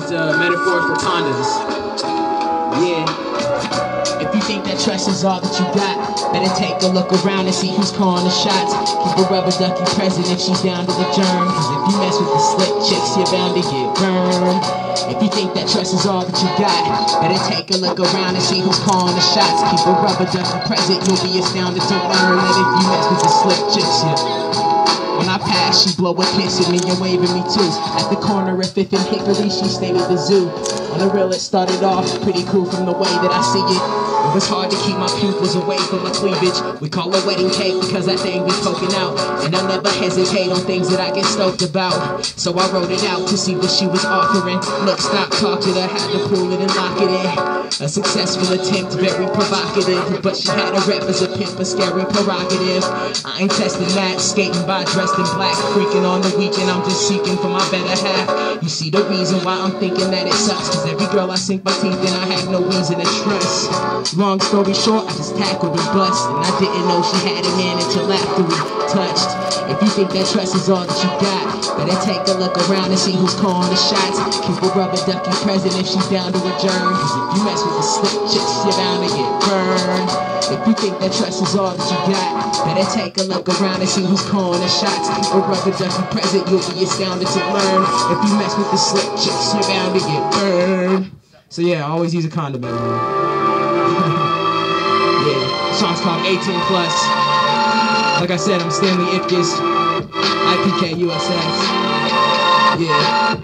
is a metaphor for condoms. Yeah. If you think that trust is all that you got, better take a look around and see who's calling the shots. Keep a rubber ducky present if she's down to the germ, cause if you mess with the slick chicks, you're bound to get burned. If you think that trust is all that you got, better take a look around and see who's calling the shots. Keep a rubber ducky present, you'll be astounded to learn that if you mess with the slick chicks, when I pass, she blow a kiss at me and waving me too. At the corner of 5th and Hickory, she stayed at the zoo. On the real, it started off pretty cool from the way that I see it. It was hard to keep my pupils away from my cleavage. We call it wedding cake because that thing be poking out. And I'll never hesitate on things that I get stoked about. So I wrote it out to see what she was offering. Look, stop talking, I had to pull it and lock it in. A successful attempt, very provocative. But she had a rep as a pimp, a scary prerogative. I ain't testing that, skating by dressed in black. Freaking on the weekend, I'm just seeking for my better half. You see the reason why I'm thinking that it sucks, cause every girl I sink my teeth in, I have no reason to trust. Long story short, I just tackled her bust, and I didn't know she had a man until after we touched. If you think that trust is all that you got, better take a look around and see who's calling the shots. Keep a rubber ducky present if she's down to adjourn, cause if you mess with the slick chicks, you're bound to get burned. If you think that trust is all that you got, better take a look around and see who's calling the shots. Keep a rubber ducky present, you'll be astounded to learn. If you mess with the slick chicks, you're bound to get burned. So yeah, always use a condom, everyone. Yeah, the song's called 18+. Like I said, I'm Stanley Ipkuss, IPKUSS. Yeah.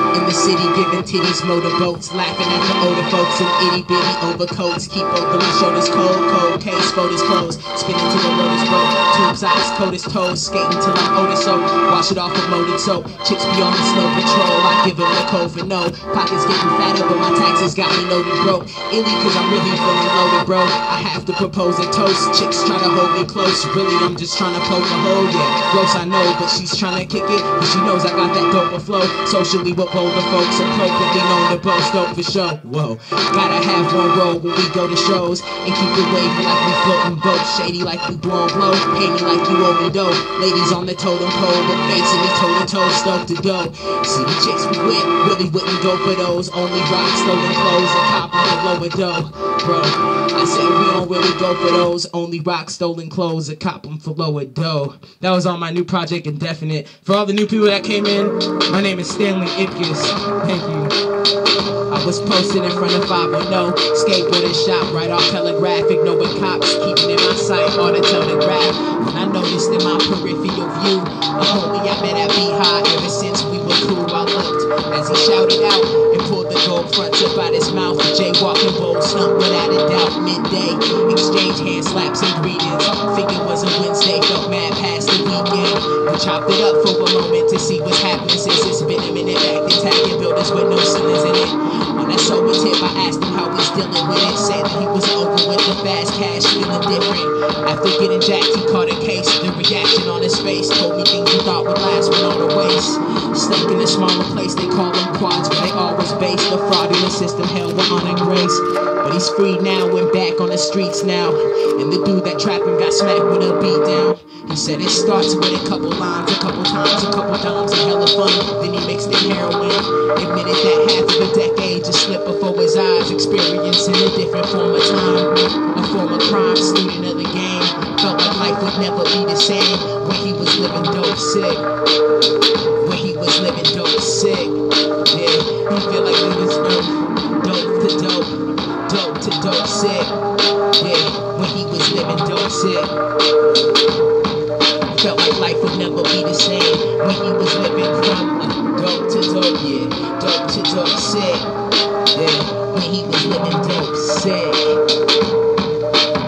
In the city, giving titties motorboats, laughing at the older folks in itty bitty overcoats. Keep open my shoulders cold, cold case, folders closed, spinning till the road is broke. Tubes eyes, cold as toes, skating till I'm older soap. Wash it off with loaded soap. Chicks be on the slow patrol, I give them a code for no. Pockets getting fatter, but my taxes got me loaded broke. Illy, cause I'm really feeling loaded, bro. I have to propose a toast. Chicks try to hold me close. Really, I'm just trying to poke a hole, yeah. Gross, I know, but she's trying to kick it, cause she knows I got that dope flow. Socially, what older folks appropriately known to boast dope for show. Whoa, gotta have one roll when we go to shows and keep it waving like we floating boats. Shady like we blowing blow, pay me like you owe me dough. Ladies on the totem pole, but facing me toe to toe, stoked to go. See the chicks we with really wouldn't go for those. Only rock, stolen clothes, and cop on the lower dough. Bro, I said we don't really go for those. Only rock, stolen clothes, and cop them for lower dough. That was on my new project, Indefinite. For all the new people that came in, my name is Stanley Ipkuss. Thank you. I was posted in front of 510, skateboarding shop, right off telegraphic, knowing cops, keeping in my sight, all the telegraph. When I noticed in my peripheral view, a homie I met at B-High, ever since we were cool, I looked as he shouted out and pulled the gold fronts up out his mouth. Jaywalking bold, snuck without a doubt, midday, exchange hand slaps and greetings. Figured it was a Wednesday, felt mad past the weekend. We chopped it up for a moment to see what's happening, since it's been a minute back to tagging buildings with no ceilings in it. On that sober tip, I asked him how he's dealing with it. Said that he was over with the fast cash, feeling different. After getting jacked, he caught a case. The reaction on his face told me things he thought would last went on the waist. Stuck in a smaller place, they call them quads, but they always base the fraudulent system held with honor and grace. But he's free now, went back on the streets now. And the dude that trapped him got smacked with a beat down. He said it starts with a couple lines, a couple times, a couple times, and hella fun. Then he mixed in heroin. Admitted that half of a decade just slipped before his eyes, experiencing a different form of time, a form of crime, student of the game. Felt like life would never be the same when he was living dope sick. When he was living dope sick. Yeah, he feel like he was dope to dope, dope to dope sick. Yeah, when he was living dope sick. Felt like life would never be the same when he was living from dope to dope, yeah, dope to dope sick, yeah, when he was living dope sick.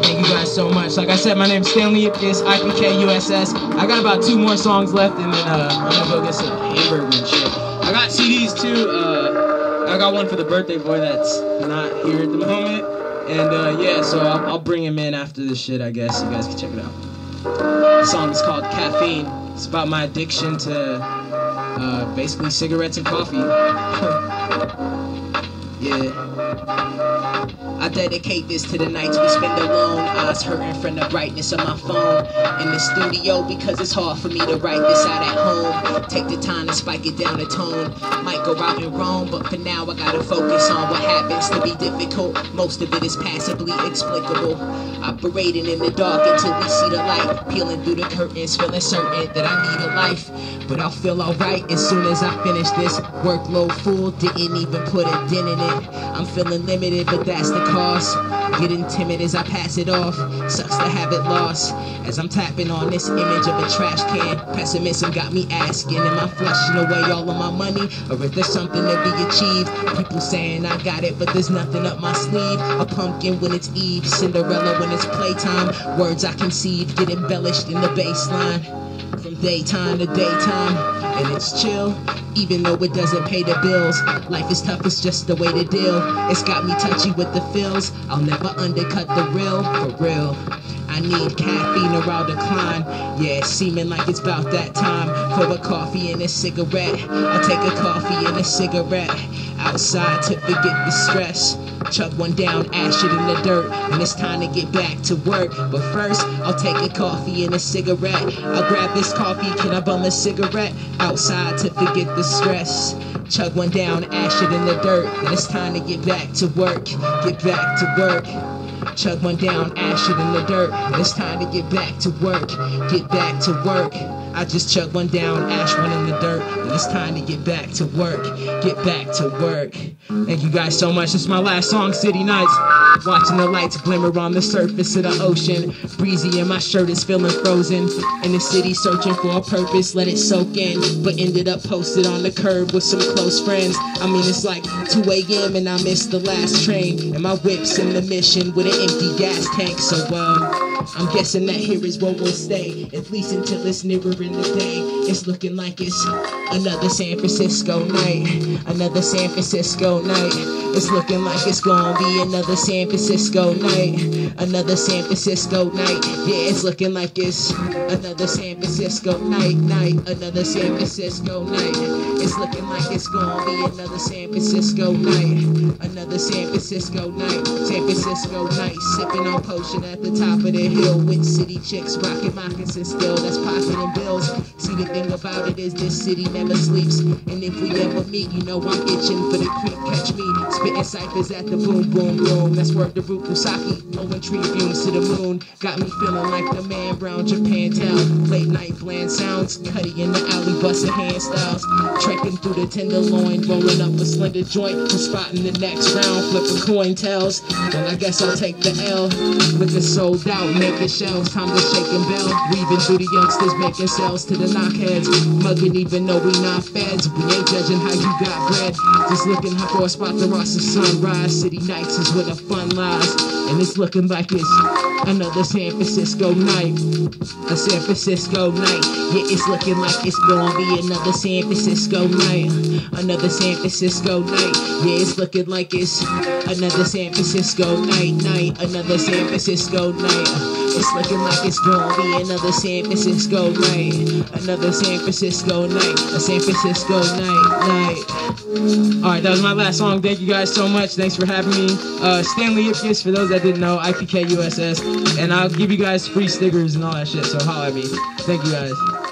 Thank you guys so much. Like I said, my name's Stanley Ipkuss, IPKUSS. I got about 2 more songs left, and then I'm gonna go get some hamburger and shit. I got CDs too. I got one for the birthday boy that's not here at the moment, and yeah, so I'll bring him in after this shit. I guess you guys can check it out. The song is called Caffeine. It's about my addiction to basically cigarettes and coffee. Yeah. I dedicate this to the nights we spend alone, eyes hurting from the brightness of my phone. In the studio because it's hard for me to write this out at home. Take the time to spike it down a tone. Might go out and roam, but for now I gotta focus on what happens to be difficult. Most of it is passably explicable. Operating in the dark until we see the light. Peeling through the curtains, feeling certain that I need a life. But I'll feel alright as soon as I finish this. Workload full, didn't even put a dent in it. I'm feeling limited, but that's the cost. Getting timid as I pass it off. Sucks to have it lost. As I'm tapping on this image of a trash can, pessimism got me asking, am I flushing away all of my money? Or if there's something to be achieved? People saying I got it, but there's nothing up my sleeve. A pumpkin when it's Eve, Cinderella when it's playtime. Words I conceive get embellished in the baseline. From daytime to daytime, and it's chill, even though it doesn't pay the bills. Life is tough, it's just the way to deal. It's got me touchy with the feels. I'll never undercut the real, for real. I need caffeine or I'll decline. Yeah, it's seeming like it's about that time for a coffee and a cigarette. I'll take a coffee and a cigarette outside to forget the stress. Chug one down, ash it in the dirt, and it's time to get back to work. But first, I'll take a coffee and a cigarette. I'll grab this coffee, can I bum a cigarette? Outside to forget the stress. Chug one down, ash it in the dirt, and it's time to get back to work. Get back to work. Chug one down, ash it in the dirt, and it's time to get back to work. Get back to work. I just chug one down, ash one in the dirt, and it's time to get back to work. Get back to work. Thank you guys so much. This is my last song, City Nights. Watching the lights glimmer on the surface of the ocean. Breezy and my shirt is feeling frozen. In the city searching for a purpose, let it soak in. But ended up posted on the curb with some close friends. I mean, it's like 2 a.m. and I missed the last train. And my whip's in the mission with an empty gas tank. So, I'm guessing that here is where we'll stay, at least until it's nearer in the day. It's looking like it's another San Francisco night. Another San Francisco night. It's looking like it's gonna be another San Francisco night. Another San Francisco night. Yeah, it's looking like it's another San Francisco night. Another San Francisco night. It's looking like it's gonna be another San Francisco night. Another San Francisco night. San Francisco night. Sipping on potion at the top of the hill with city chicks rocking moccasins still. That's pocketing bills. See, the thing about it is this city never sleeps. And if we ever meet, you know I'm itching for the creep. Catch me spitting ciphers at the boom, boom, boom. That's worth the root Kusaki. Blowing tree fumes to the moon. Got me feeling like the man Brown Japan Town. Late night bland sounds. Cuddy in the alley busting hand styles. Trekking through the tenderloin. Rolling up a slender joint. And spotting the next round. Flipping coin tails. Well, I guess I'll take the L. With the sold out. Making shells. Time to shake and bell. Weaving through the youngsters. Making sales to the knockheads. Mugging even though we not feds. We ain't judging how you got bread. Just looking up for a spot to watch the sunrise. City nights is where the fun lies. And it's looking like it's another San Francisco night. A San Francisco night. Yeah, it's looking like it's gonna be another San Francisco night. Another San Francisco night. Yeah, it's looking like it's another San Francisco night. Another San Francisco night. It's looking like it's gonna be another San Francisco night. Another San Francisco night. A San Francisco night. Alright, that was my last song. Thank you guys so much. Thanks for having me. Stanley Ipkuss, for those that didn't know, IPKUSS. And I'll give you guys free stickers and all that shit, so holla at me. Thank you guys.